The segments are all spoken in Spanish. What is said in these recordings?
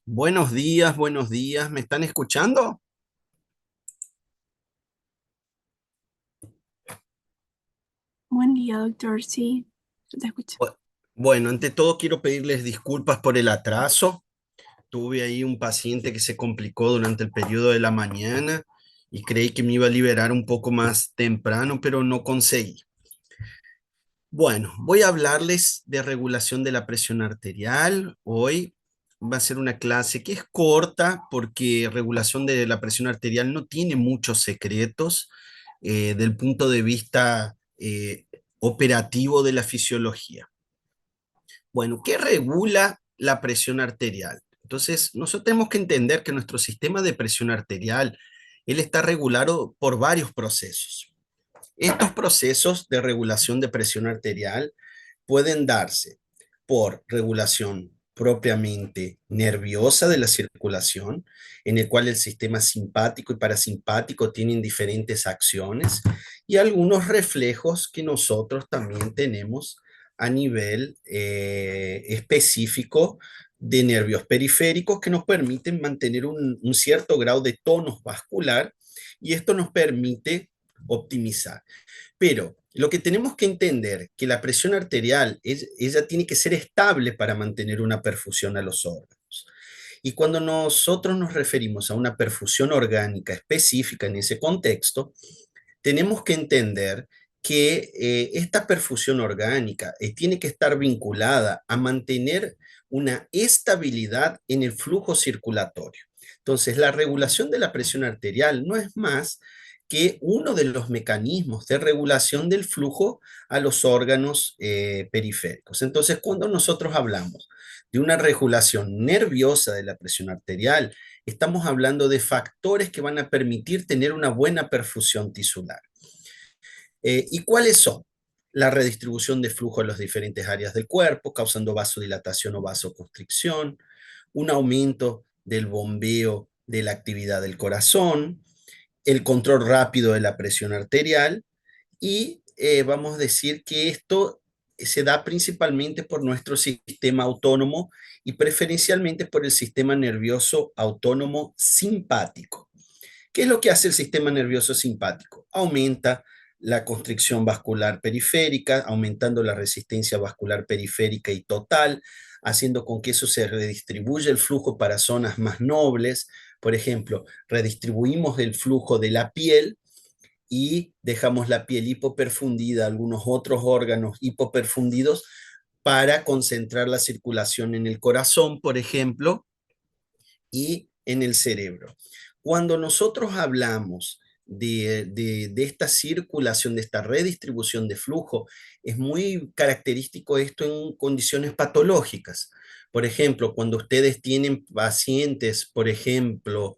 Buenos días, ¿me están escuchando? Buen día, doctor. Sí, yo te escucho. Bu- Bueno, ante todo quiero pedirles disculpas por el atraso. Tuve ahí un paciente que se complicó durante el periodo de la mañana y creí que me iba a liberar un poco más temprano, pero no conseguí. Bueno, voy a hablarles de regulación de la presión arterial. Hoy va a ser una clase que es corta porque regulación de la presión arterial no tiene muchos secretos del punto de vista operativo de la fisiología. Bueno, ¿qué regula la presión arterial? Entonces, nosotros tenemos que entender que nuestro sistema de presión arterial, él está regulado por varios procesos. Estos procesos de regulación de presión arterial pueden darse por regulación propiamente nerviosa de la circulación, en el cual el sistema simpático y parasimpático tienen diferentes acciones y algunos reflejos que nosotros también tenemos a nivel específico de nervios periféricos que nos permiten mantener un cierto grado de tono vascular y esto nos permite optimizar. Pero lo que tenemos que entender que la presión arterial, ella tiene que ser estable para mantener una perfusión a los órganos. Y cuando nosotros nos referimos a una perfusión orgánica específica en ese contexto, tenemos que entender que esta perfusión orgánica tiene que estar vinculada a mantener una estabilidad en el flujo circulatorio. Entonces, la regulación de la presión arterial no es más que uno de los mecanismos de regulación del flujo a los órganos periféricos. Entonces, cuando nosotros hablamos de una regulación nerviosa de la presión arterial, estamos hablando de factores que van a permitir tener una buena perfusión tisular. ¿Y cuáles son? La redistribución de flujo en las diferentes áreas del cuerpo, causando vasodilatación o vasoconstricción, un aumento del bombeo de la actividad del corazón, el control rápido de la presión arterial y vamos a decir que esto se da principalmente por nuestro sistema autónomo y preferencialmente por el sistema nervioso autónomo simpático. ¿Qué es lo que hace el sistema nervioso simpático? Aumenta la constricción vascular periférica, aumentando la resistencia vascular periférica y total, haciendo con que eso se redistribuya el flujo para zonas más nobles. Por ejemplo, redistribuimos el flujo de la piel y dejamos la piel hipoperfundida, algunos otros órganos hipoperfundidos para concentrar la circulación en el corazón, por ejemplo, y en el cerebro. Cuando nosotros hablamos de esta circulación, de esta redistribución de flujo, es muy característico esto en condiciones patológicas. Por ejemplo, cuando ustedes tienen pacientes, por ejemplo,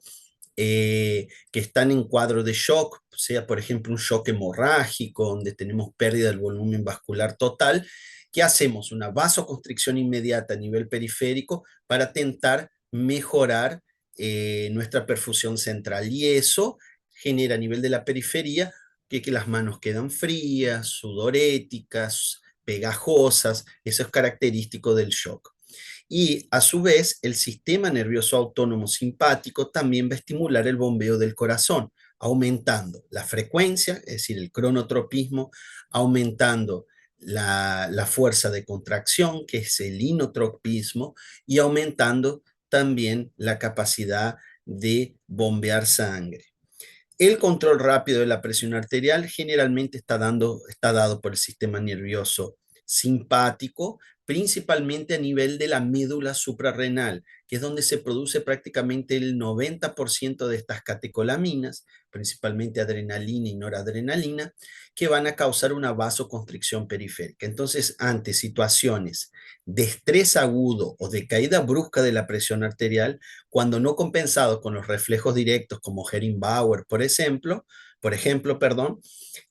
que están en cuadro de shock, sea por ejemplo un shock hemorrágico, donde tenemos pérdida del volumen vascular total, ¿qué hacemos? Una vasoconstricción inmediata a nivel periférico para tentar mejorar nuestra perfusión central. Y eso genera a nivel de la periferia que las manos quedan frías, sudoréticas, pegajosas, eso es característico del shock. Y a su vez, el sistema nervioso autónomo simpático también va a estimular el bombeo del corazón, aumentando la frecuencia, es decir, el cronotropismo, aumentando la fuerza de contracción, que es el inotropismo, y aumentando también la capacidad de bombear sangre. El control rápido de la presión arterial generalmente está dado por el sistema nervioso simpático, principalmente a nivel de la médula suprarrenal, que es donde se produce prácticamente el 90% de estas catecolaminas, principalmente adrenalina y noradrenalina, que van a causar una vasoconstricción periférica. Entonces, ante situaciones de estrés agudo o de caída brusca de la presión arterial, cuando no compensado con los reflejos directos como Hering-Bauer, perdón,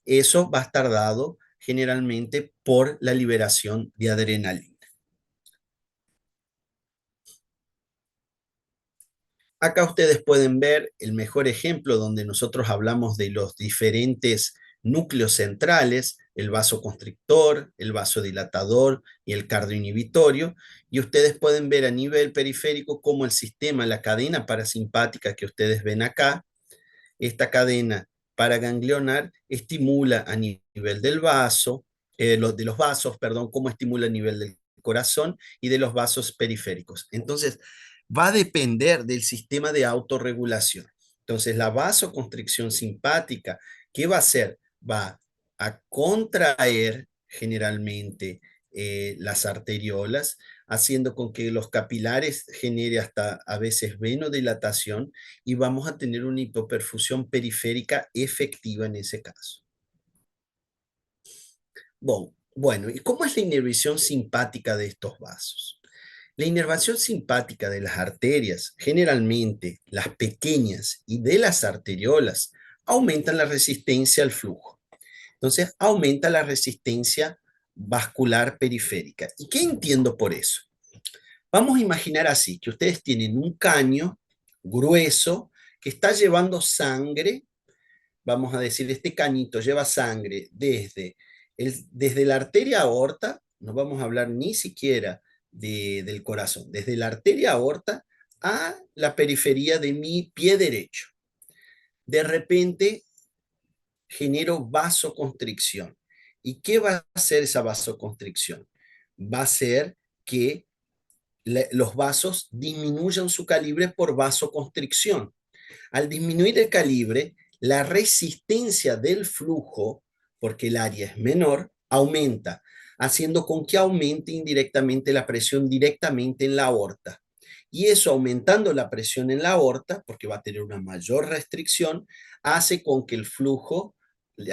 eso va a estar dado generalmente por la liberación de adrenalina. Acá ustedes pueden ver el mejor ejemplo donde nosotros hablamos de los diferentes núcleos centrales el vasoconstrictor, el vasodilatador y el cardioinhibitorio. Y ustedes pueden ver a nivel periférico cómo el sistema, la cadena parasimpática que ustedes ven acá, esta cadena paraganglionar estimula a nivel del vaso, de los vasos, perdón, cómo estimula a nivel del corazón y de los vasos periféricos. Entonces, va a depender del sistema de autorregulación. Entonces, la vasoconstricción simpática, ¿qué va a hacer? Va a contraer generalmente las arteriolas, haciendo con que los capilares genere hasta a veces venodilatación y vamos a tener una hipoperfusión periférica efectiva en ese caso. Bueno, ¿y cómo es la inervación simpática de estos vasos? La inervación simpática de las arterias, generalmente las pequeñas y de las arteriolas, aumentan la resistencia al flujo. Entonces, aumenta la resistencia vascular periférica. ¿Y qué entiendo por eso? Vamos a imaginar así, que ustedes tienen un caño grueso que está llevando sangre, vamos a decir, este cañito lleva sangre desde la arteria aorta, no vamos a hablar ni siquiera del corazón, desde la arteria aorta a la periferia de mi pie derecho. De repente genero vasoconstricción. ¿Y qué va a hacer esa vasoconstricción? Va a hacer que los vasos disminuyan su calibre por vasoconstricción. Al disminuir el calibre, la resistencia del flujo, porque el área es menor, aumenta, haciendo con que aumente indirectamente la presión directamente en la aorta. Y eso aumentando la presión en la aorta, porque va a tener una mayor restricción, hace con que el flujo,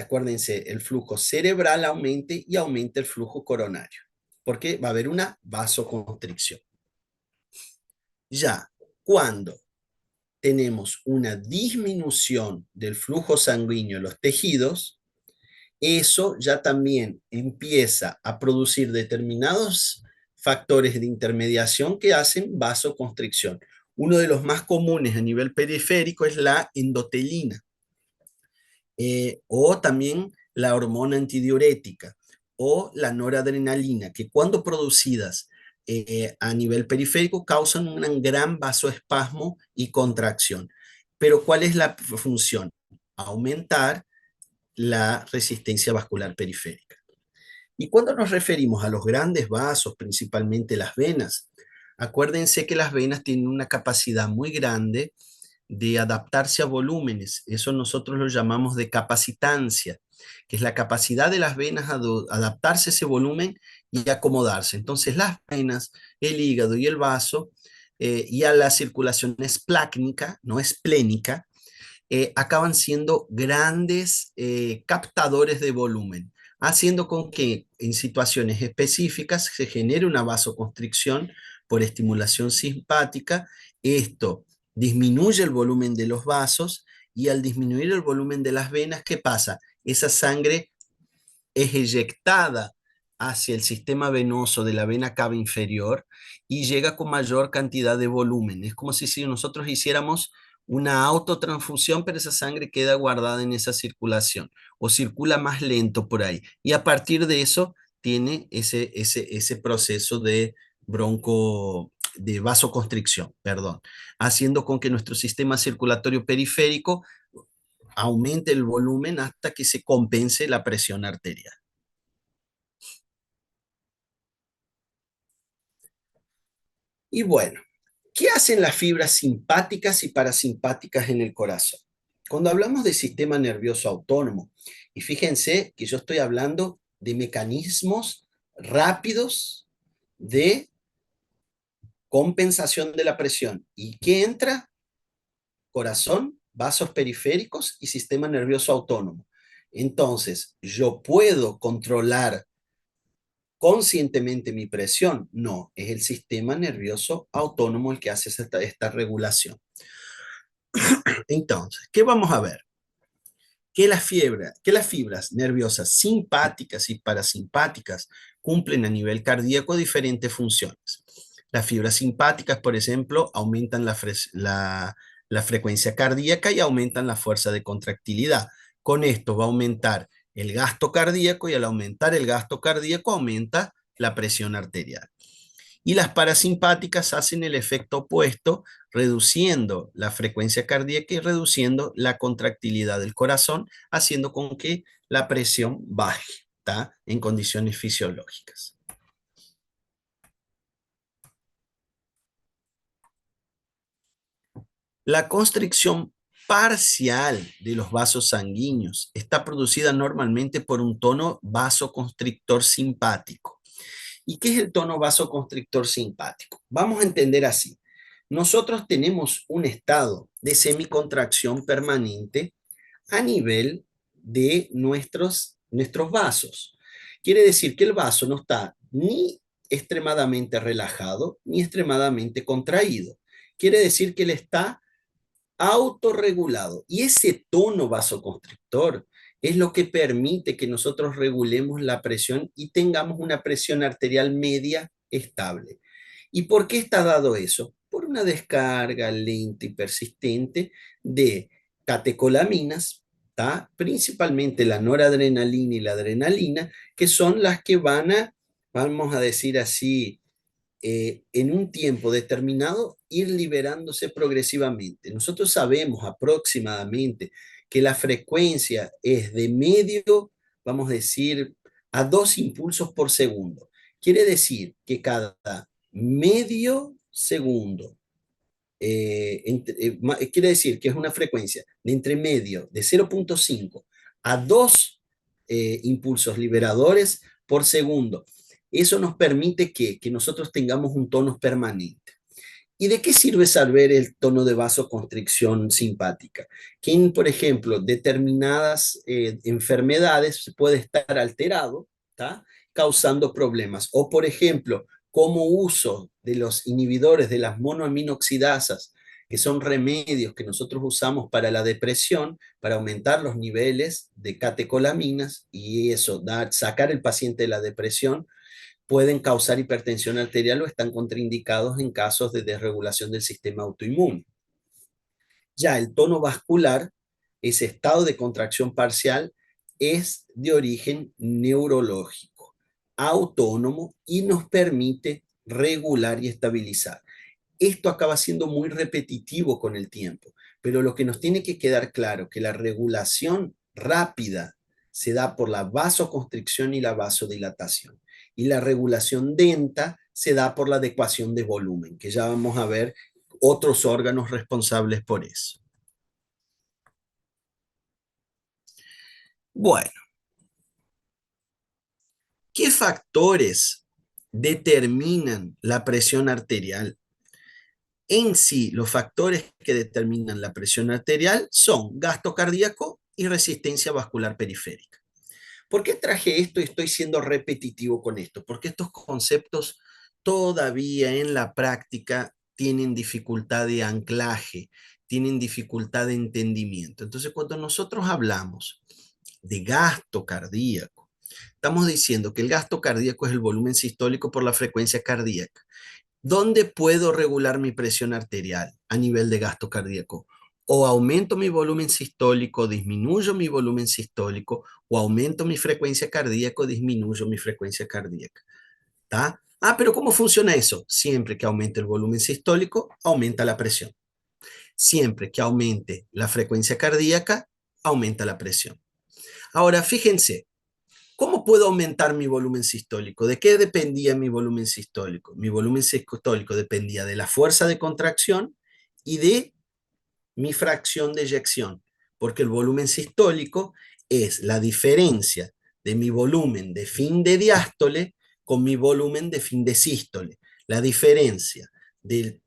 acuérdense, el flujo cerebral aumente y aumente el flujo coronario, porque va a haber una vasoconstricción. Ya cuando tenemos una disminución del flujo sanguíneo en los tejidos, eso ya también empieza a producir determinados factores de intermediación que hacen vasoconstricción. Uno de los más comunes a nivel periférico es la endotelina, o también la hormona antidiurética o la noradrenalina, que cuando producidas a nivel periférico causan un gran vasoespasmo y contracción. Pero ¿cuál es la función? Aumentar la resistencia vascular periférica. Y cuando nos referimos a los grandes vasos, principalmente las venas, acuérdense que las venas tienen una capacidad muy grande de adaptarse a volúmenes. Eso nosotros lo llamamos de capacitancia, que es la capacidad de las venas a adaptarse a ese volumen y acomodarse. Entonces las venas, el hígado y el vaso, y a la circulación esplácnica, no esplénica, acaban siendo grandes captadores de volumen, haciendo con que en situaciones específicas se genere una vasoconstricción por estimulación simpática. Esto disminuye el volumen de los vasos y al disminuir el volumen de las venas, ¿qué pasa? Esa sangre es eyectada hacia el sistema venoso de la vena cava inferior y llega con mayor cantidad de volumen. Es como si nosotros hiciéramos una autotransfusión, pero esa sangre queda guardada en esa circulación o circula más lento por ahí. Y a partir de eso tiene ese proceso de de vasoconstricción, perdón, haciendo con que nuestro sistema circulatorio periférico aumente el volumen hasta que se compense la presión arterial. Y bueno, ¿qué hacen las fibras simpáticas y parasimpáticas en el corazón? Cuando hablamos de sistema nervioso autónomo, y fíjense que yo estoy hablando de mecanismos rápidos de compensación de la presión. ¿Y qué entra? Corazón, vasos periféricos y sistema nervioso autónomo. Entonces, ¿yo puedo controlar conscientemente mi presión? No, es el sistema nervioso autónomo el que hace esta regulación. Entonces, ¿qué vamos a ver? Que las fibras nerviosas simpáticas y parasimpáticas cumplen a nivel cardíaco diferentes funciones. Las fibras simpáticas, por ejemplo, aumentan la frecuencia cardíaca y aumentan la fuerza de contractilidad. Con esto va a aumentar el gasto cardíaco y al aumentar el gasto cardíaco aumenta la presión arterial. Y las parasimpáticas hacen el efecto opuesto, reduciendo la frecuencia cardíaca y reduciendo la contractilidad del corazón, haciendo con que la presión baje, ¿tá? En condiciones fisiológicas. La constricción parcial de los vasos sanguíneos está producida normalmente por un tono vasoconstrictor simpático. ¿Y qué es el tono vasoconstrictor simpático? Vamos a entender así. Nosotros tenemos un estado de semicontracción permanente a nivel de nuestros vasos. Quiere decir que el vaso no está ni extremadamente relajado ni extremadamente contraído. Quiere decir que él está autorregulado. Y ese tono vasoconstrictor es lo que permite que nosotros regulemos la presión y tengamos una presión arterial media estable. ¿Y por qué está dado eso? Por una descarga lenta y persistente de catecolaminas, ¿tá? Principalmente la noradrenalina y la adrenalina, que son las que van a, vamos a decir así, en un tiempo determinado ir liberándose progresivamente. Nosotros sabemos aproximadamente que la frecuencia es de medio, vamos a decir, a 2 impulsos por segundo. Quiere decir que cada medio segundo, quiere decir que es una frecuencia de entre medio de 0,5 a 2 impulsos liberadores por segundo. Eso nos permite que nosotros tengamos un tono permanente. ¿Y de qué sirve saber el tono de vasoconstricción simpática? Que en, por ejemplo, determinadas enfermedades puede estar alterado, ¿tá? Causando problemas. O, por ejemplo, como uso de los inhibidores de las monoaminoxidasas, que son remedios que nosotros usamos para la depresión, para aumentar los niveles de catecolaminas y eso, sacar el paciente de la depresión, pueden causar hipertensión arterial o están contraindicados en casos de desregulación del sistema autoinmune. Ya el tono vascular, ese estado de contracción parcial, es de origen neurológico, autónomo y nos permite regular y estabilizar. Esto acaba siendo muy repetitivo con el tiempo, pero lo que nos tiene que quedar claro es que la regulación rápida se da por la vasoconstricción y la vasodilatación, y la regulación lenta se da por la adecuación de volumen, que ya vamos a ver otros órganos responsables por eso. Bueno, ¿qué factores determinan la presión arterial? En sí, los factores que determinan la presión arterial son gasto cardíaco y resistencia vascular periférica. ¿Por qué traje esto y estoy siendo repetitivo con esto? Porque estos conceptos todavía en la práctica tienen dificultad de anclaje, tienen dificultad de entendimiento. Entonces, cuando nosotros hablamos de gasto cardíaco, estamos diciendo que el gasto cardíaco es el volumen sistólico por la frecuencia cardíaca. ¿Dónde puedo regular mi presión arterial a nivel de gasto cardíaco? O aumento mi volumen sistólico, disminuyo mi volumen sistólico, o aumento mi frecuencia cardíaca, disminuyo mi frecuencia cardíaca. ¿Tá? Ah, pero ¿cómo funciona eso? Siempre que aumente el volumen sistólico, aumenta la presión. Siempre que aumente la frecuencia cardíaca, aumenta la presión. Ahora, fíjense, ¿cómo puedo aumentar mi volumen sistólico? ¿De qué dependía mi volumen sistólico? Mi volumen sistólico dependía de la fuerza de contracción y de mi fracción de eyección, porque el volumen sistólico es la diferencia de mi volumen de fin de diástole con mi volumen de fin de sístole. La diferencia de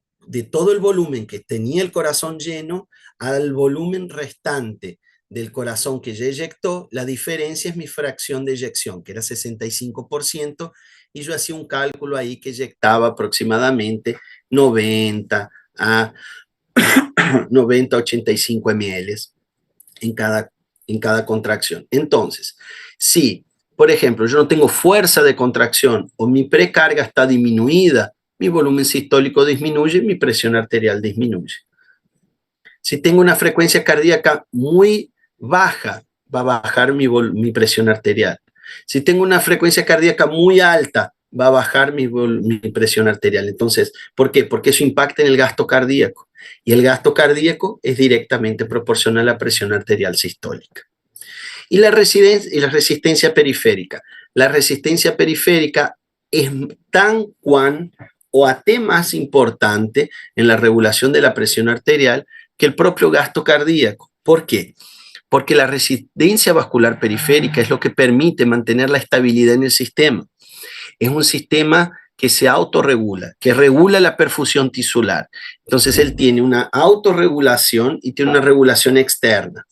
todo el volumen que tenía el corazón lleno al volumen restante del corazón que ya eyectó, la diferencia es mi fracción de eyección, que era 65%, y yo hacía un cálculo ahí que eyectaba aproximadamente 90 a 85 ml en cada contracción. Entonces, si, por ejemplo, yo no tengo fuerza de contracción o mi precarga está disminuida, mi volumen sistólico disminuye, mi presión arterial disminuye. Si tengo una frecuencia cardíaca muy baja, va a bajar mi presión arterial. Si tengo una frecuencia cardíaca muy alta, va a bajar mi presión arterial. Entonces, ¿por qué? Porque eso impacta en el gasto cardíaco. Y el gasto cardíaco es directamente proporcional a la presión arterial sistólica. Y la resistencia periférica. La resistencia periférica es tan cuan o a T más importante en la regulación de la presión arterial que el propio gasto cardíaco. ¿Por qué? Porque la resistencia vascular periférica es lo que permite mantener la estabilidad en el sistema. Es un sistema que se autorregula, que regula la perfusión tisular. Entonces él tiene una autorregulación y tiene una regulación externa.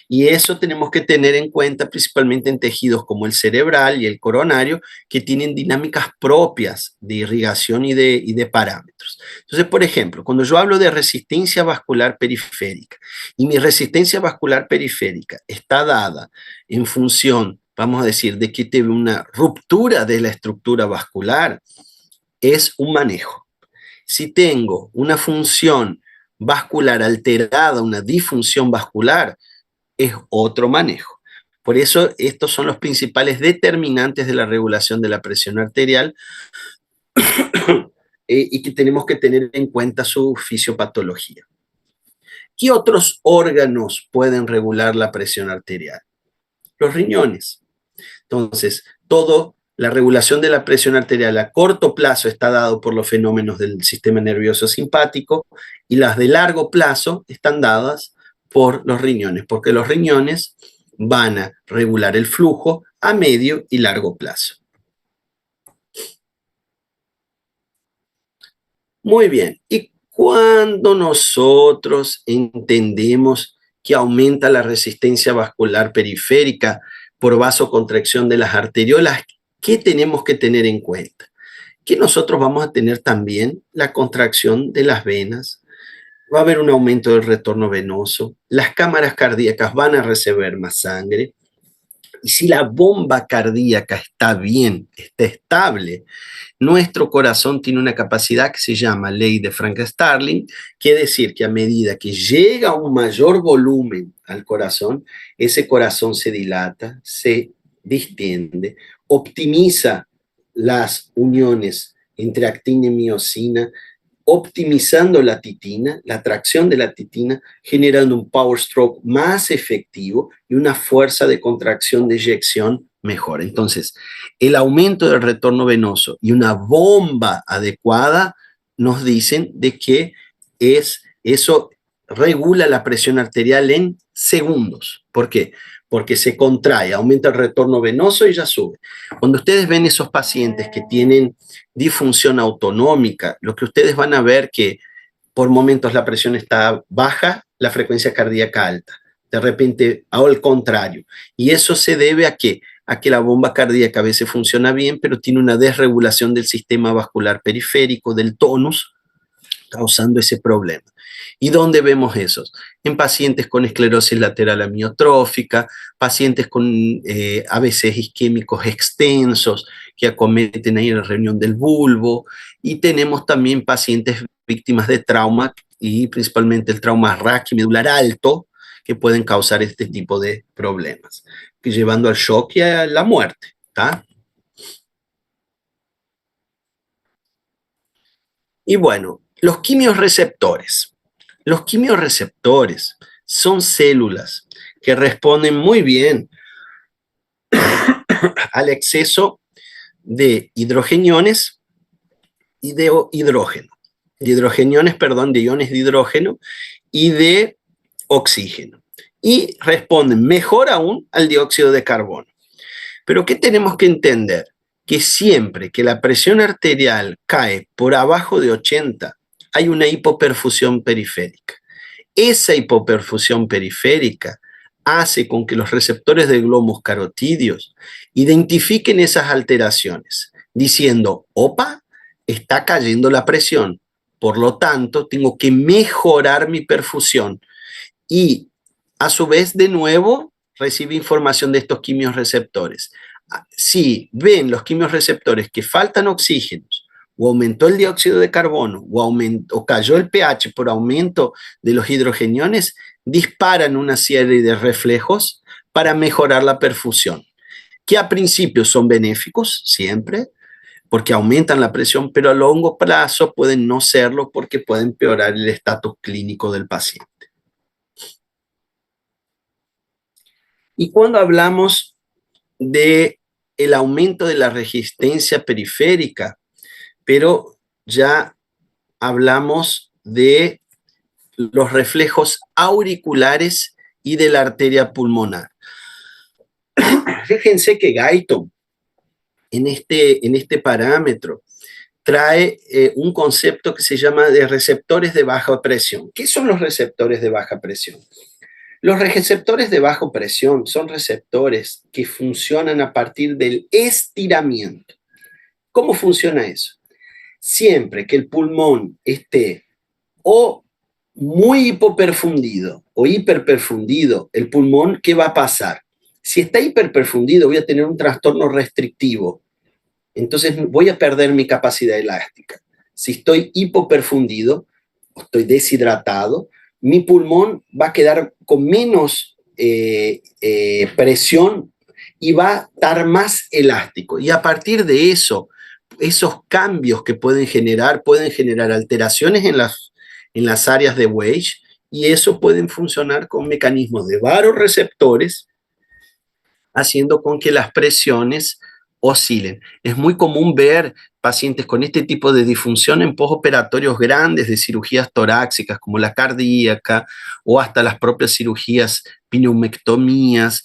Y eso tenemos que tener en cuenta principalmente en tejidos como el cerebral y el coronario, que tienen dinámicas propias de irrigación y de parámetros. Entonces, por ejemplo, cuando yo hablo de resistencia vascular periférica y mi resistencia vascular periférica está dada en función, vamos a decir, de que tiene una ruptura de la estructura vascular, es un manejo. Si tengo una función vascular alterada, una disfunción vascular, es otro manejo. Por eso estos son los principales determinantes de la regulación de la presión arterial y que tenemos que tener en cuenta su fisiopatología. ¿Qué otros órganos pueden regular la presión arterial? Los riñones. Entonces, la regulación de la presión arterial a corto plazo está dado por los fenómenos del sistema nervioso simpático y las de largo plazo están dadas por los riñones, porque los riñones van a regular el flujo a medio y largo plazo. Muy bien, y cuando nosotros entendemos que aumenta la resistencia vascular periférica por vasoconstricción de las arteriolas, ¿qué tenemos que tener en cuenta? Que nosotros vamos a tener también la contracción de las venas, va a haber un aumento del retorno venoso, las cámaras cardíacas van a recibir más sangre, y si la bomba cardíaca está bien, está estable, nuestro corazón tiene una capacidad que se llama ley de Frank-Starling, quiere decir que a medida que llega un mayor volumen al corazón, ese corazón se dilata, se distiende, optimiza las uniones entre actina y miocina, optimizando la titina, la atracción de la titina, generando un power stroke más efectivo y una fuerza de contracción de eyección mejor. Entonces, el aumento del retorno venoso y una bomba adecuada nos dicen de que eso regula la presión arterial en segundos. ¿Por qué? Porque se contrae, aumenta el retorno venoso y ya sube. Cuando ustedes ven esos pacientes que tienen disfunción autonómica, lo que ustedes van a ver que por momentos la presión está baja, la frecuencia cardíaca alta. De repente, al contrario. Y eso se debe a que la bomba cardíaca a veces funciona bien, pero tiene una desregulación del sistema vascular periférico, del tonus, causando ese problema. ¿Y dónde vemos esos? En pacientes con esclerosis lateral amiotrófica, pacientes con AVCs isquémicos extensos que acometen ahí en la reunión del bulbo, y tenemos también pacientes víctimas de trauma y principalmente el trauma raquimedular alto que pueden causar este tipo de problemas, que llevando al shock y a la muerte, ¿tá? Y bueno, los quimiorreceptores. Los quimiorreceptores son células que responden muy bien al exceso de hidrogeniones y de hidrógeno. De iones de hidrógeno y de oxígeno. Y responden mejor aún al dióxido de carbono. Pero ¿qué tenemos que entender? Que siempre que la presión arterial cae por abajo de 80, hay una hipoperfusión periférica. Esa hipoperfusión periférica hace con que los receptores de glomos carotídeos identifiquen esas alteraciones, diciendo, opa, está cayendo la presión, por lo tanto, tengo que mejorar mi perfusión. Y a su vez, de nuevo, recibe información de estos quimiorreceptores. Si ven los quimiorreceptores que faltan oxígenos, o aumentó el dióxido de carbono, o cayó el pH por aumento de los hidrogeniones, disparan una serie de reflejos para mejorar la perfusión, que a principio son benéficos siempre, porque aumentan la presión, pero a largo plazo pueden no serlo porque pueden empeorar el estatus clínico del paciente. Y cuando hablamos de el aumento de la resistencia periférica, pero ya hablamos de los reflejos auriculares y de la arteria pulmonar. Fíjense que Guyton en este parámetro trae un concepto que se llama de receptores de baja presión. ¿Qué son los receptores de baja presión? Los receptores de baja presión son receptores que funcionan a partir del estiramiento. ¿Cómo funciona eso? Siempre que el pulmón esté o muy hipoperfundido o hiperperfundido, el pulmón, ¿qué va a pasar? Si está hiperperfundido, voy a tener un trastorno restrictivo. Entonces voy a perder mi capacidad elástica. Si estoy hipoperfundido, o estoy deshidratado, mi pulmón va a quedar con menos presión y va a estar más elástico. Y a partir de eso, esos cambios que pueden generar alteraciones en las áreas de Weill, y eso pueden funcionar con mecanismos de vasoreceptores, haciendo con que las presiones oscilen. Es muy común ver pacientes con este tipo de disfunción en postoperatorios grandes de cirugías torácicas, como la cardíaca, o hasta las propias cirugías pneumectomías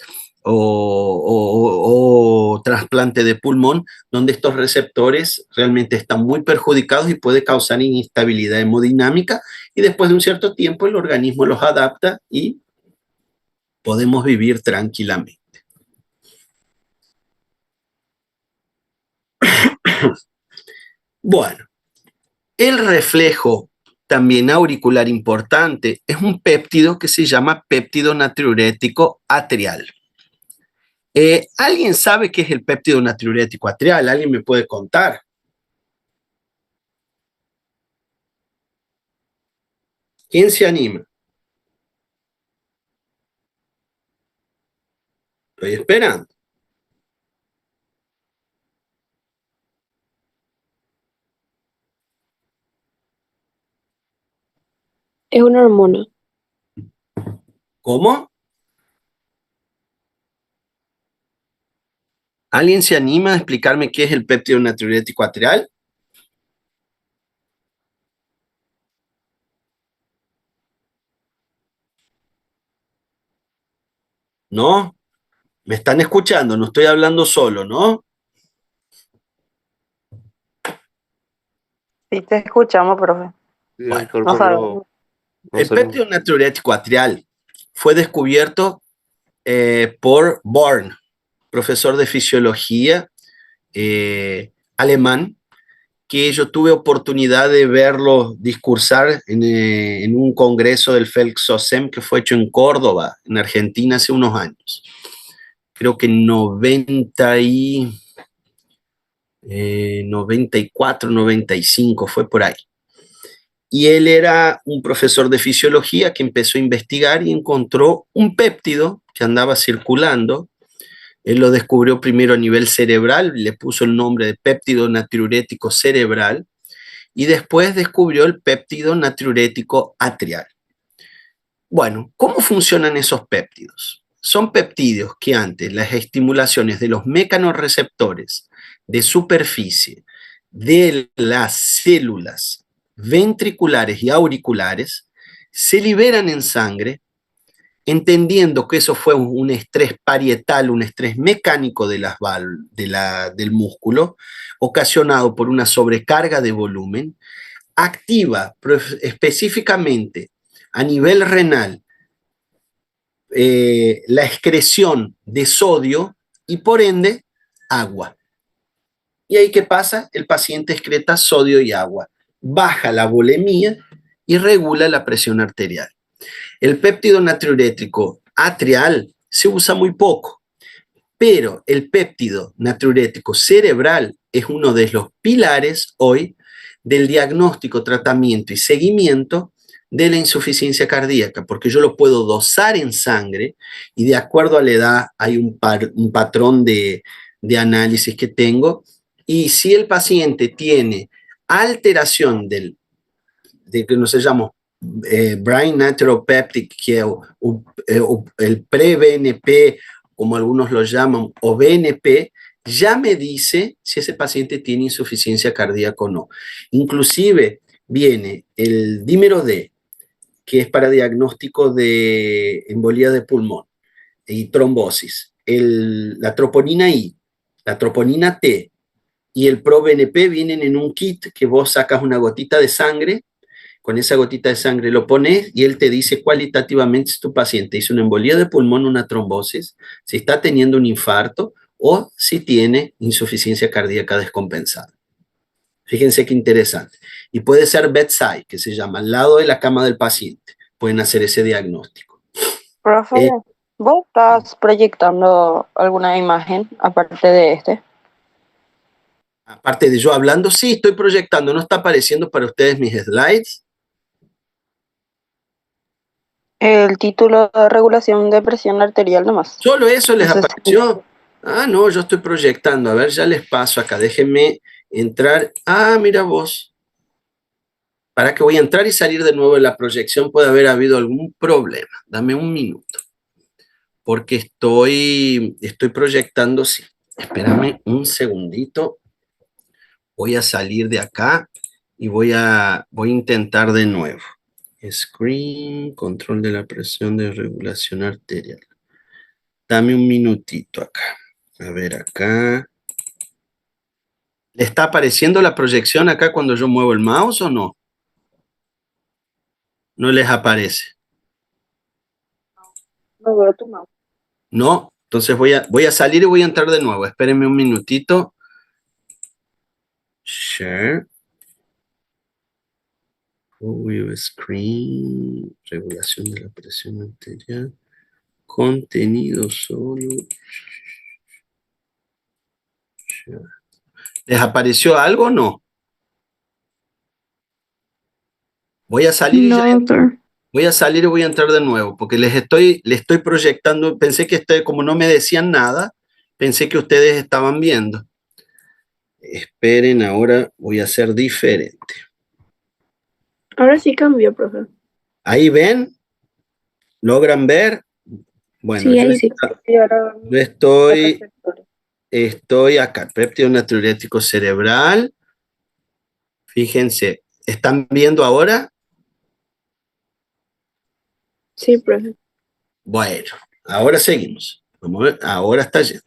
o trasplante de pulmón, donde estos receptores realmente están muy perjudicados y puede causar inestabilidad hemodinámica, y después de un cierto tiempo el organismo los adapta y podemos vivir tranquilamente. Bueno, el reflejo también auricular importante es un péptido que se llama péptido natriurético atrial. ¿Alguien sabe qué es el péptido natriurético atrial? ¿Alguien me puede contar? ¿Quién se anima? Estoy esperando. Es una hormona. ¿Cómo? ¿Alguien se anima a explicarme qué es el péptido natriurético atrial? ¿No? ¿Me están escuchando? No estoy hablando solo, ¿no? Sí, te escuchamos, profe. Bueno, No sabemos. el péptido natriurético atrial fue descubierto por Born, profesor de fisiología alemán, que yo tuve oportunidad de verlo discursar en un congreso del FELCSOSEM que fue hecho en Córdoba, en Argentina, hace unos años. Creo que en 94, 95, fue por ahí. Y él era un profesor de fisiología que empezó a investigar y encontró un péptido que andaba circulando. Él lo descubrió primero a nivel cerebral, le puso el nombre de péptido natriurético cerebral, y después descubrió el péptido natriurético atrial. Bueno, ¿cómo funcionan esos péptidos? Son péptidos que ante las estimulaciones de los mecanorreceptores de superficie de las células ventriculares y auriculares se liberan en sangre, entendiendo que eso fue un estrés parietal, un estrés mecánico del músculo, ocasionado por una sobrecarga de volumen, activa específicamente a nivel renal la excreción de sodio y por ende agua. ¿Y ahí qué pasa? El paciente excreta sodio y agua, baja la volemia y regula la presión arterial. El péptido natriurético atrial se usa muy poco, pero el péptido natriurético cerebral es uno de los pilares hoy del diagnóstico, tratamiento y seguimiento de la insuficiencia cardíaca, porque yo lo puedo dosar en sangre y de acuerdo a la edad hay un patrón de análisis que tengo, y si el paciente tiene alteración de que nos llama Brain Naturopeptic, que el pre-BNP, como algunos lo llaman, o BNP, ya me dice si ese paciente tiene insuficiencia cardíaca o no. Inclusive viene el dímero D, que es para diagnóstico de embolía de pulmón y trombosis, la troponina I, la troponina T y el ProBNP vienen en un kit que vos sacas una gotita de sangre, con esa gotita de sangre lo pones y él te dice cualitativamente si tu paciente hizo una embolía de pulmón, una trombosis, si está teniendo un infarto o si tiene insuficiencia cardíaca descompensada. Fíjense qué interesante. Y puede ser bedside, que se llama, al lado de la cama del paciente. Pueden hacer ese diagnóstico. Profe, ¿vos estás proyectando alguna imagen aparte de este? Aparte de yo hablando, sí, estoy proyectando. ¿No está apareciendo para ustedes mis slides? El título de regulación de presión arterial nomás. ¿Solo eso les No sé apareció? Ah, no, yo estoy proyectando. A ver, ya les paso acá. Déjenme entrar. Ah, mira vos. Para que voy a entrar y salir de nuevo de la proyección, puede haber habido algún problema. Dame un minuto. Porque estoy proyectando, sí. Espérame un segundito. Voy a salir de acá y voy a intentar de nuevo. Screen, control de la presión de regulación arterial. Dame un minutito acá. A ver acá. ¿Le está apareciendo la proyección acá cuando yo muevo el mouse o no? No les aparece. No veo tu mouse. No, entonces voy a salir y voy a entrar de nuevo. Espérenme un minutito. Share. View screen. Regulación de la presión arterial. Contenido solo. Share. ¿Les apareció algo o no? Voy a salir y No, ya doctor. voy a salir y voy a entrar de nuevo, porque les estoy proyectando. Pensé que como no me decían nada, pensé que ustedes estaban viendo. Esperen, ahora voy a hacer diferente. Ahora sí cambió, profe. ¿Ahí ven? ¿Logran ver? Bueno, Sí, ahí sí. yo estoy acá, péptido natriurético cerebral. Fíjense, ¿están viendo ahora? Sí, profe. Bueno, ahora seguimos. Vamos a ver, ahora está yendo.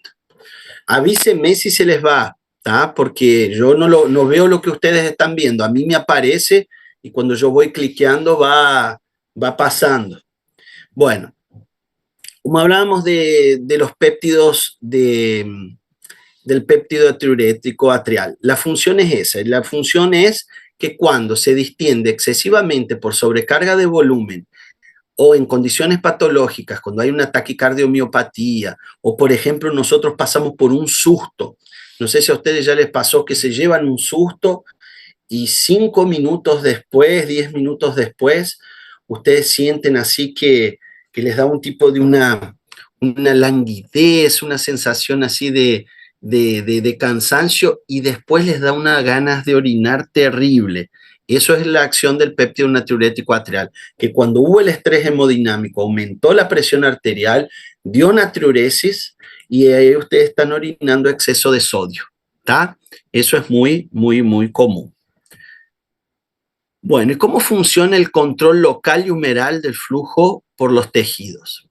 Avísenme si se les va, ¿tá? Porque yo no veo lo que ustedes están viendo. A mí me aparece y cuando yo voy cliqueando va pasando. Bueno, como hablábamos de los péptidos del péptido natriurético atrial, la función es esa. La función es que cuando se distiende excesivamente por sobrecarga de volumen o en condiciones patológicas, cuando hay una taquicardiomiopatía, o por ejemplo nosotros pasamos por un susto, no sé si a ustedes ya les pasó que se llevan un susto y 5 minutos después, 10 minutos después, ustedes sienten así que les da un tipo de una languidez, una sensación así de cansancio y después les da unas ganas de orinar terrible. Eso es la acción del péptido natriurético atrial, que cuando hubo el estrés hemodinámico aumentó la presión arterial, dio natriuresis y ahí ustedes están orinando exceso de sodio, ¿está? Eso es muy, muy, muy común. Bueno, ¿y cómo funciona el control local y humeral del flujo por los tejidos?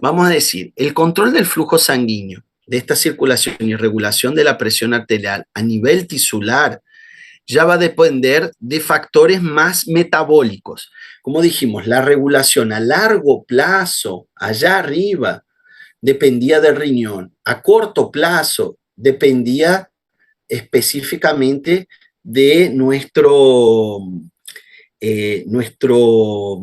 Vamos a decir, el control del flujo sanguíneo, de esta circulación y regulación de la presión arterial a nivel tisular, ya va a depender de factores más metabólicos. Como dijimos, la regulación a largo plazo, allá arriba, dependía del riñón. A corto plazo, dependía específicamente de nuestro de nuestro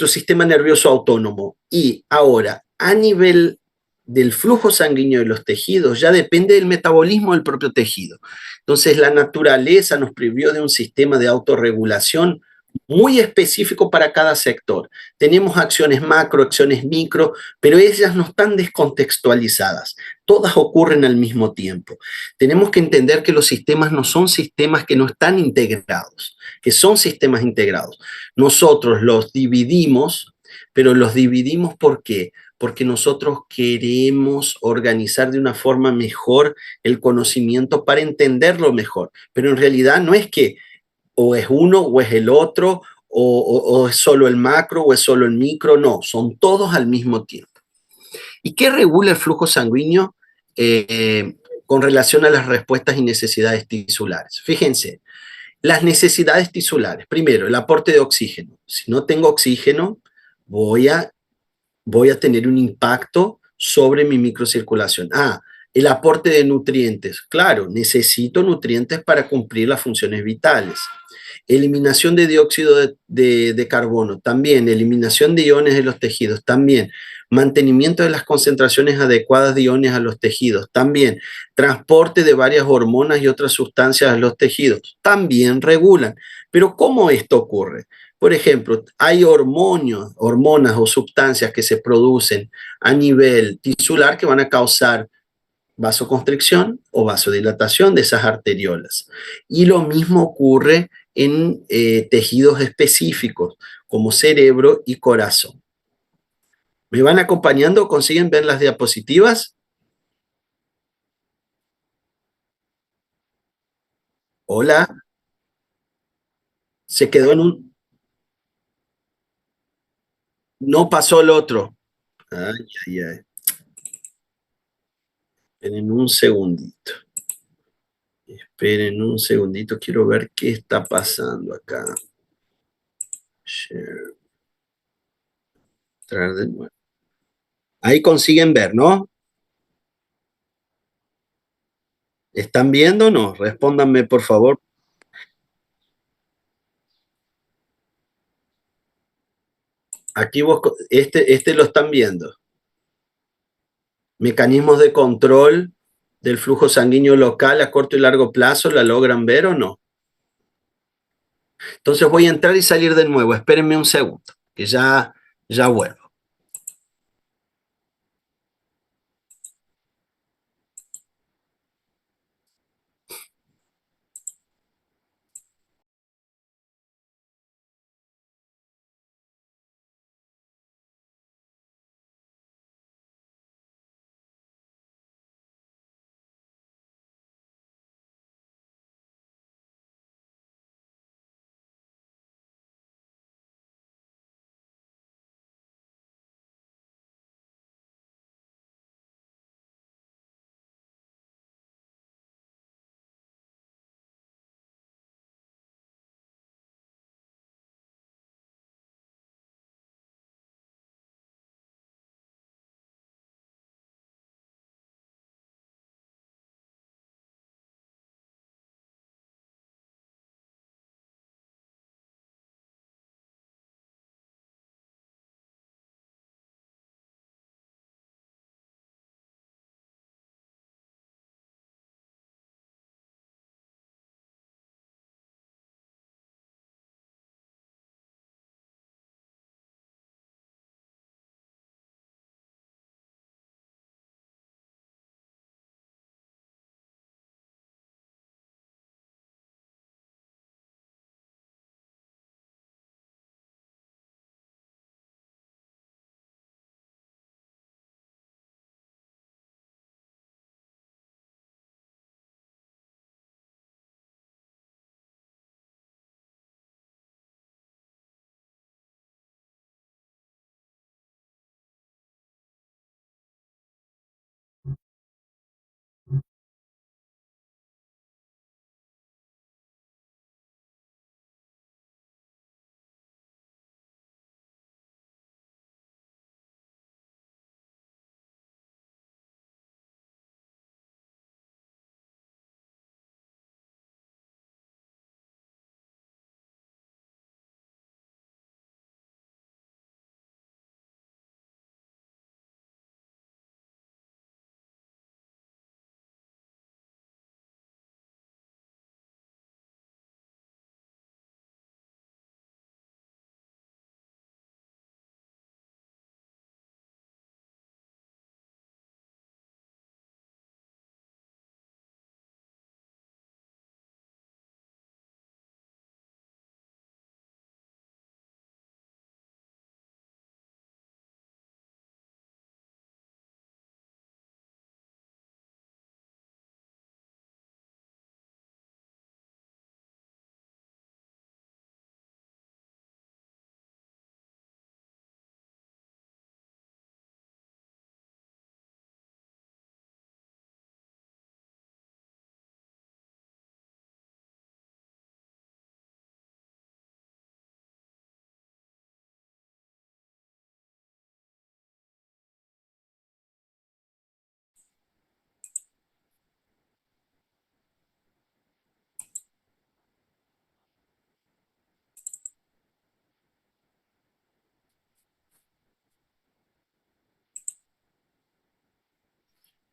sistema nervioso autónomo. Y ahora, a nivel del flujo sanguíneo de los tejidos, ya depende del metabolismo del propio tejido. Entonces, la naturaleza nos privió de un sistema de autorregulación muy específico para cada sector. Tenemos acciones macro, acciones micro, pero ellas no están descontextualizadas. Todas ocurren al mismo tiempo. Tenemos que entender que los sistemas no son sistemas que no están integrados, que son sistemas integrados. Nosotros los dividimos, pero los dividimos ¿por qué? Porque nosotros queremos organizar de una forma mejor el conocimiento para entenderlo mejor. Pero en realidad no es que o es uno o es el otro, o es solo el macro o es solo el micro, no, son todos al mismo tiempo. ¿Y qué regula el flujo sanguíneo con relación a las respuestas y necesidades tisulares? Fíjense, las necesidades tisulares, primero, el aporte de oxígeno. Si no tengo oxígeno, voy a, voy a tener un impacto sobre mi microcirculación. El aporte de nutrientes. Claro, necesito nutrientes para cumplir las funciones vitales. Eliminación de dióxido de carbono, también. Eliminación de iones de los tejidos, también. Mantenimiento de las concentraciones adecuadas de iones a los tejidos, también. Transporte de varias hormonas y otras sustancias a los tejidos, también regulan. Pero ¿cómo esto ocurre? Por ejemplo, hay hormonas o sustancias que se producen a nivel tisular que van a causar vasoconstricción o vasodilatación de esas arteriolas. Y lo mismo ocurre en tejidos específicos como cerebro y corazón. ¿Me van acompañando? ¿Consiguen ver las diapositivas? Hola, se quedó en un... No pasó el otro. Ay, ay, ay. Esperen un segundito. Esperen un segundito, quiero ver qué está pasando acá. Share. Traer de nuevo. Ahí consiguen ver, ¿no? ¿Están viendo o no? Respóndanme, por favor. Aquí vos, este lo están viendo. Mecanismos de control del flujo sanguíneo local a corto y largo plazo, ¿la logran ver o no? Entonces voy a entrar y salir de nuevo. Espérenme un segundo, que ya vuelvo.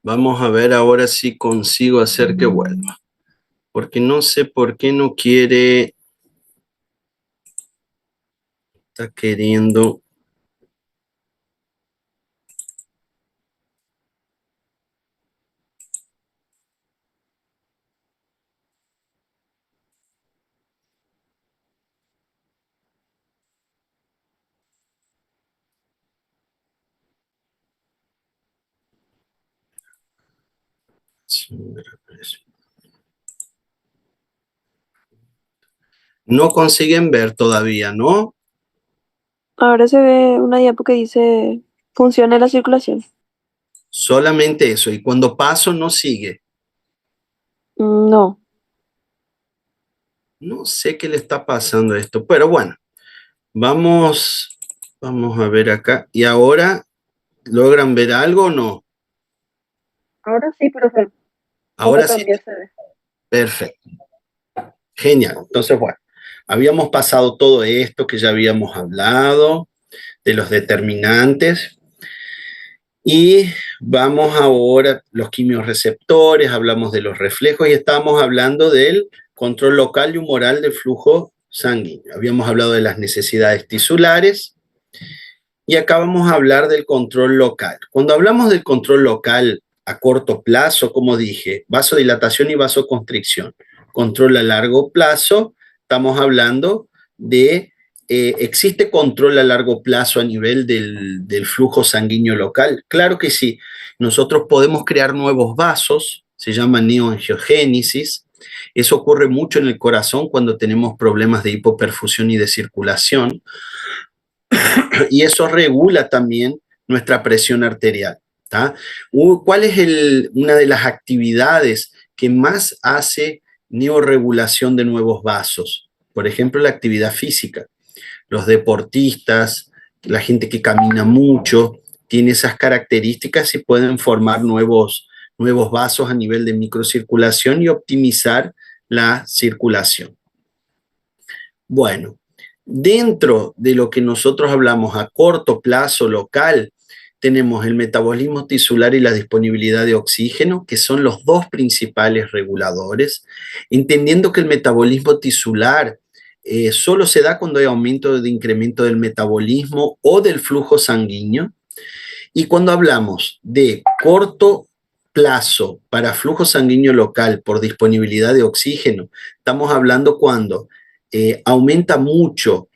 Vamos a ver ahora si consigo hacer que vuelva. Porque no sé por qué no quiere. Está queriendo. No consiguen ver todavía, ¿no? Ahora se ve una diapo que dice, funciona la circulación. Solamente eso. Y cuando paso no sigue. No, No sé qué le está pasando a esto, pero bueno, vamos a ver acá. ¿Y ahora logran ver algo o no? Ahora sí, profe. ¿Cómo Ahora sí, cambió se ve? perfecto. Genial. Entonces, bueno, habíamos pasado todo esto que ya habíamos hablado, de los determinantes, y vamos ahora, los quimiorreceptores, hablamos de los reflejos y estábamos hablando del control local y humoral del flujo sanguíneo. Habíamos hablado de las necesidades tisulares y acá vamos a hablar del control local. Cuando hablamos del control local a corto plazo, como dije, vasodilatación y vasoconstricción. Control a largo plazo, estamos hablando de ¿existe control a largo plazo a nivel del flujo sanguíneo local? Claro que sí. Nosotros podemos crear nuevos vasos, se llama neoangiogénesis. Eso ocurre mucho en el corazón cuando tenemos problemas de hipoperfusión y de circulación. Y eso regula también nuestra presión arterial. ¿Tá? ¿Cuál es una de las actividades que más hace neoregulación de nuevos vasos? Por ejemplo, la actividad física. Los deportistas, la gente que camina mucho, tiene esas características y pueden formar nuevos vasos a nivel de microcirculación y optimizar la circulación. Bueno, dentro de lo que nosotros hablamos a corto plazo local, tenemos el metabolismo tisular y la disponibilidad de oxígeno, que son los dos principales reguladores, entendiendo que el metabolismo tisular solo se da cuando hay aumento de incremento del metabolismo o del flujo sanguíneo. Y cuando hablamos de corto plazo para flujo sanguíneo local por disponibilidad de oxígeno, estamos hablando cuando aumenta mucho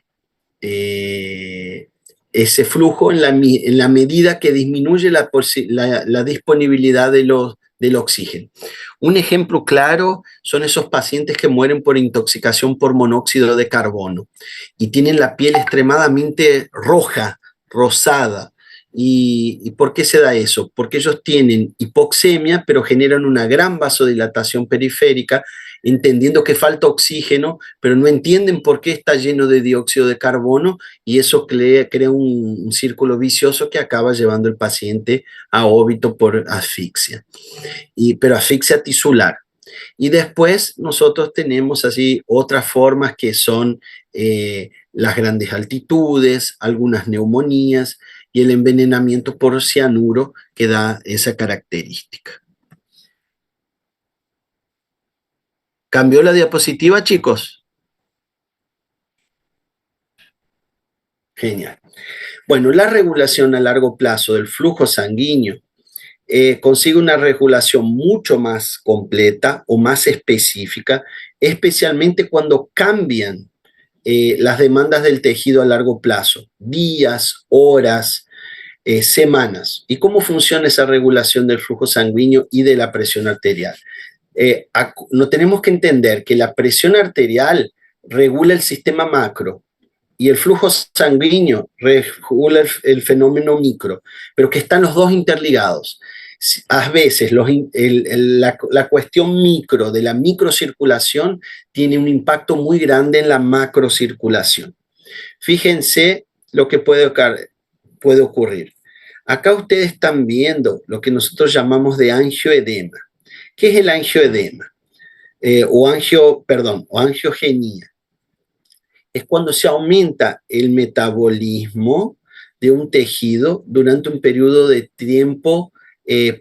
ese flujo en la medida que disminuye la disponibilidad del oxígeno. Un ejemplo claro son esos pacientes que mueren por intoxicación por monóxido de carbono y tienen la piel extremadamente roja, rosada. ¿Y por qué se da eso? Porque ellos tienen hipoxemia, pero generan una gran vasodilatación periférica, entendiendo que falta oxígeno, pero no entienden por qué está lleno de dióxido de carbono y eso crea un círculo vicioso que acaba llevando al paciente a óbito por asfixia, pero asfixia tisular. Y después nosotros tenemos así otras formas que son las grandes altitudes, algunas neumonías y el envenenamiento por cianuro que da esa característica. ¿Cambió la diapositiva, chicos? Genial. Bueno, la regulación a largo plazo del flujo sanguíneo consigue una regulación mucho más completa o más específica, especialmente cuando cambian las demandas del tejido a largo plazo, días, horas, semanas. ¿Y cómo funciona esa regulación del flujo sanguíneo y de la presión arterial? No tenemos que entender que la presión arterial regula el sistema macro y el flujo sanguíneo regula el fenómeno micro, pero que están los dos interligados. A veces la cuestión micro de la microcirculación tiene un impacto muy grande en la macrocirculación. Fíjense lo que puede ocurrir. Acá ustedes están viendo lo que nosotros llamamos de angioedema. ¿Qué es el angioedema? O angiogenia. Es cuando se aumenta el metabolismo de un tejido durante un periodo de tiempo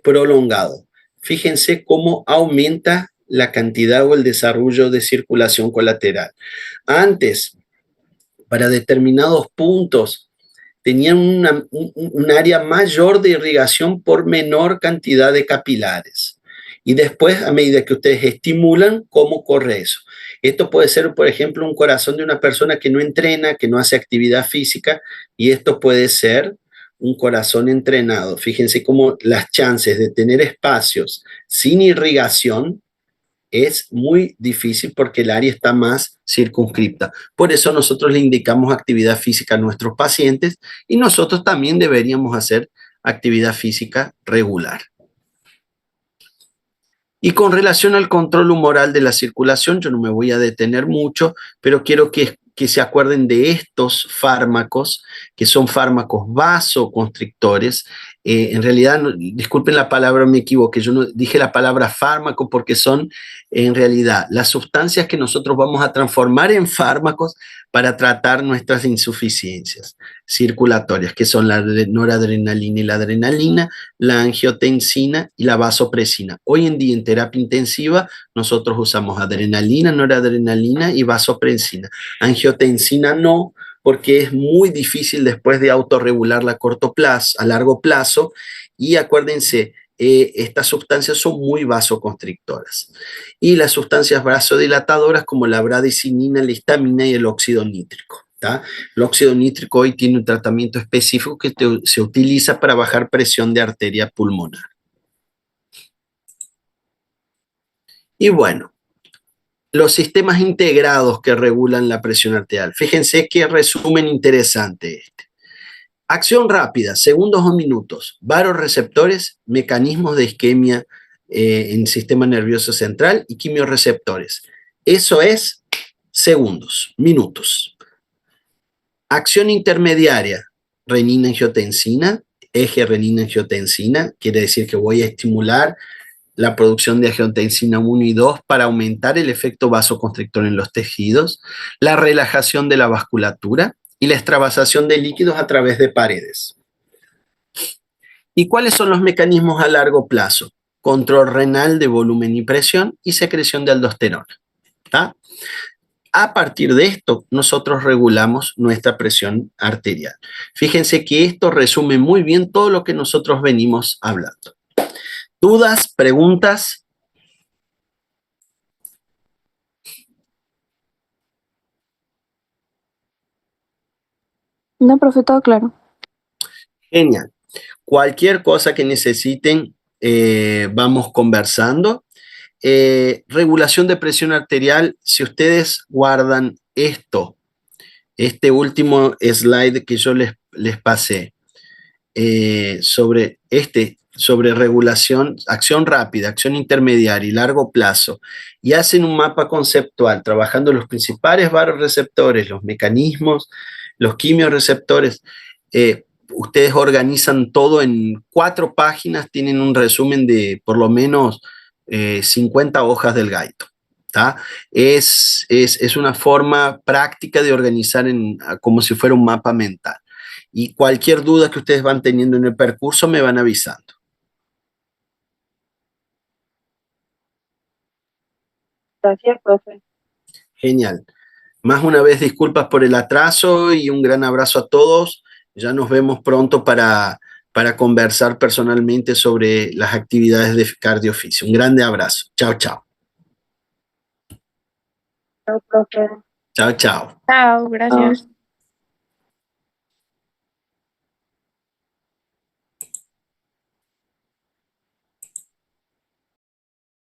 prolongado. Fíjense cómo aumenta la cantidad o el desarrollo de circulación colateral. Antes, para determinados puntos, tenían un área mayor de irrigación por menor cantidad de capilares. Y después, a medida que ustedes estimulan, ¿cómo corre eso? Esto puede ser, por ejemplo, un corazón de una persona que no entrena, que no hace actividad física, y esto puede ser un corazón entrenado. Fíjense cómo las chances de tener espacios sin irrigación es muy difícil porque el área está más circunscripta. Por eso nosotros le indicamos actividad física a nuestros pacientes y nosotros también deberíamos hacer actividad física regular. Y con relación al control humoral de la circulación, yo no me voy a detener mucho, pero quiero que se acuerden de estos fármacos, que son fármacos vasoconstrictores. En realidad, disculpen la palabra, me equivoqué, yo no dije la palabra fármaco porque son en realidad las sustancias que nosotros vamos a transformar en fármacos para tratar nuestras insuficiencias circulatorias, que son la noradrenalina y la adrenalina, la angiotensina y la vasopresina. Hoy en día en terapia intensiva nosotros usamos adrenalina, noradrenalina y vasopresina. Angiotensina no, porque es muy difícil después de autorregularla a corto plazo, a largo plazo, y acuérdense, estas sustancias son muy vasoconstrictoras. Y las sustancias vasodilatadoras como la bradicinina, la histamina y el óxido nítrico. ¿tá? El óxido nítrico hoy tiene un tratamiento específico que se utiliza para bajar presión de arteria pulmonar. Y bueno, los sistemas integrados que regulan la presión arterial. Fíjense qué resumen interesante este. Acción rápida, segundos o minutos, varoreceptores, mecanismos de isquemia en el sistema nervioso central y quimiorreceptores. Eso es segundos, minutos. Acción intermediaria, renina-angiotensina, eje renina-angiotensina, quiere decir que voy a estimular la producción de angiotensina 1 y 2 para aumentar el efecto vasoconstrictor en los tejidos, la relajación de la vasculatura y la extravasación de líquidos a través de paredes. ¿Y cuáles son los mecanismos a largo plazo? Control renal de volumen y presión y secreción de aldosterona. ¿tá? A partir de esto, nosotros regulamos nuestra presión arterial. Fíjense que esto resume muy bien todo lo que nosotros venimos hablando. ¿Dudas? ¿Preguntas? No, profe, todo claro. Genial. Cualquier cosa que necesiten, vamos conversando. Regulación de presión arterial, si ustedes guardan esto, este último slide que yo les pasé, sobre regulación, acción rápida, acción intermediaria y largo plazo, y hacen un mapa conceptual trabajando los principales vasoreceptores, los mecanismos, los quimiorreceptores, ustedes organizan todo en 4 páginas, tienen un resumen de por lo menos 50 hojas del gaito. ¿tá? Es una forma práctica de organizar como si fuera un mapa mental. Y cualquier duda que ustedes van teniendo en el percurso me van avisando. Gracias, profe. Genial. Más una vez, disculpas por el atraso y un gran abrazo a todos. Ya nos vemos pronto para conversar personalmente sobre las actividades de Cardiofisio. Un grande abrazo. Chao, chao. Chao, profe. Chao, chao. Chao, gracias.